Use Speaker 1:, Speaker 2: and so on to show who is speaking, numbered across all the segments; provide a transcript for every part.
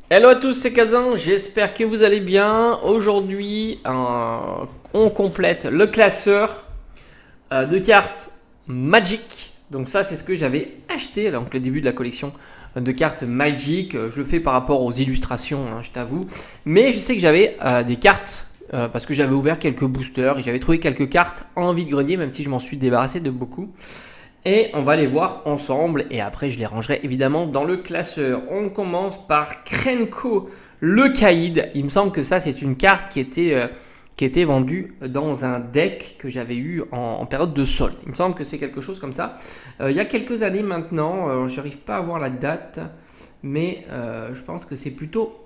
Speaker 1: Hello à tous, c'est Kazan, j'espère que vous allez bien. Aujourd'hui, on complète le classeur de cartes Magic. Donc ça, c'est ce que j'avais acheté, donc le début de la collection de cartes Magic. Je le fais par rapport aux illustrations, hein, je t'avoue. Mais je sais que j'avais des cartes, parce que j'avais ouvert quelques boosters et j'avais trouvé quelques cartes en vide-grenier, même si je m'en suis débarrassé de beaucoup. Et on va les voir ensemble et après je les rangerai évidemment dans le classeur. On commence par Krenko le Caïd. Il me semble que ça c'est une carte qui était vendue dans un deck que j'avais eu en période de solde. Il me semble que c'est quelque chose comme ça. Il y a quelques années maintenant, je n'arrive pas à voir la date, mais je pense que c'est plutôt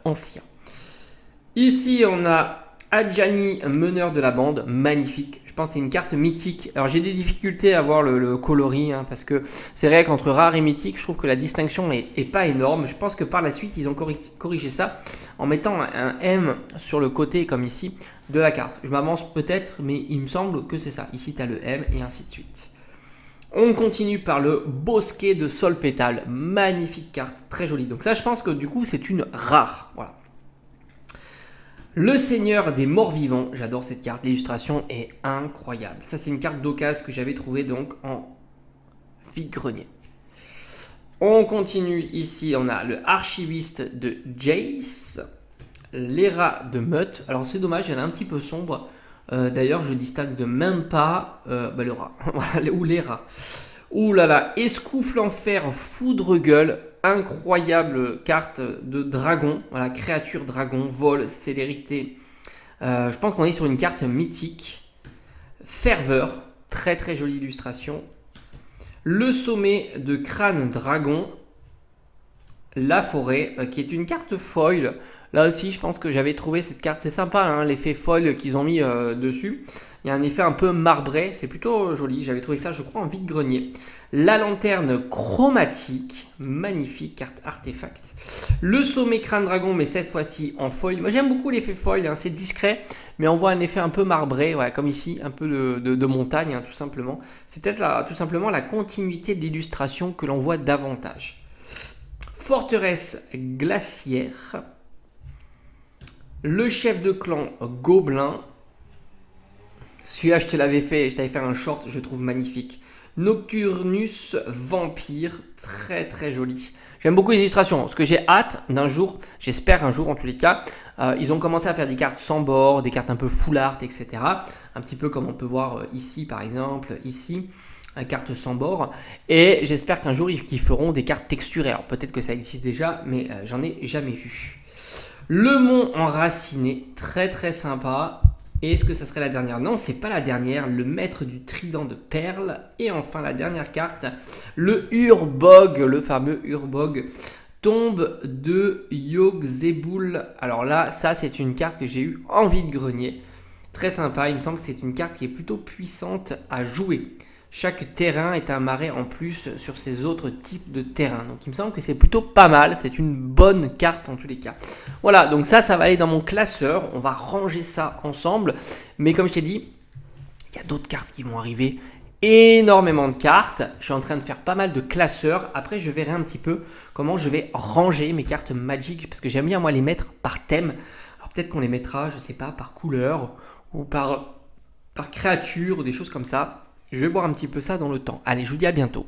Speaker 1: ancien. Ici on a Adjani, meneur de la bande, magnifique. Je pense que c'est une carte mythique. Alors j'ai des difficultés à voir le coloris, hein, parce que c'est vrai qu'entre rare et mythique, je trouve que la distinction est pas énorme. Je pense que par la suite, ils ont corrigé ça en mettant un M sur le côté, comme ici, de la carte. Je m'avance peut-être, mais il me semble que c'est ça. Ici, tu as le M et ainsi de suite. On continue par le Bosquet de Sol Pétale. Magnifique carte, très jolie. Donc ça, je pense que du coup, c'est une rare. Voilà. Le Seigneur des Morts Vivants, j'adore cette carte, l'illustration est incroyable. Ça c'est une carte d'occasion que j'avais trouvée donc en vide-grenier. On continue ici, on a le Archiviste de Jace, l'Era de Mutt. Alors c'est dommage, elle est un petit peu sombre. D'ailleurs je distingue de même pas le rat, voilà, ou les rats. Ouh là là, Escoufle en fer, Foudre gueule. Incroyable carte de dragon, voilà, créature dragon, vol, célérité. Je pense qu'on est sur une carte mythique. Ferveur, très très jolie illustration. Le sommet de crâne dragon. La forêt, qui est une carte foil. Là aussi, je pense que j'avais trouvé cette carte, c'est sympa, hein, l'effet foil qu'ils ont mis dessus. Il y a un effet un peu marbré, c'est plutôt joli. J'avais trouvé ça, je crois, en vide-grenier. La lanterne chromatique, magnifique carte artefact. Le sommet crâne dragon, mais cette fois-ci en foil. Moi, j'aime beaucoup l'effet foil, hein, c'est discret, mais on voit un effet un peu marbré, ouais, comme ici, un peu de montagne, hein, tout simplement. C'est peut-être tout simplement la continuité de l'illustration que l'on voit davantage. Forteresse glaciaire. Le chef de clan Gobelin. Celui-là, je te l'avais fait, je t'avais fait un short, je trouve magnifique. Nocturnus vampire, très très joli. J'aime beaucoup les illustrations. Ce que j'ai hâte d'un jour, j'espère un jour en tous les cas, ils ont commencé à faire des cartes sans bord, des cartes un peu full art, etc. Un petit peu comme on peut voir ici par exemple, ici. Carte sans bord, et j'espère qu'un jour ils feront des cartes texturées. Alors peut-être que ça existe déjà, mais j'en ai jamais vu. Le mont enraciné, très très sympa. Et est-ce que ça serait la dernière? Non, c'est pas la dernière. Le maître du trident de perles. Et enfin la dernière carte, le Urbog, le fameux Urbog. Tombe de Yogg-Zebul. Alors là, ça c'est une carte que j'ai eu en vide-grenier. Très sympa, il me semble que c'est une carte qui est plutôt puissante à jouer. Chaque terrain est un marais en plus sur ces autres types de terrains. Donc il me semble que c'est plutôt pas mal. C'est une bonne carte en tous les cas. Voilà, donc ça va aller dans mon classeur. On va ranger ça ensemble. Mais comme je t'ai dit, il y a d'autres cartes qui vont arriver. Énormément de cartes. Je suis en train de faire pas mal de classeurs. Après, je verrai un petit peu comment je vais ranger mes cartes Magic. Parce que j'aime bien moi les mettre par thème. Alors peut-être qu'on les mettra, je sais pas, par couleur ou par créature ou des choses comme ça. Je vais voir un petit peu ça dans le temps. Allez, je vous dis à bientôt.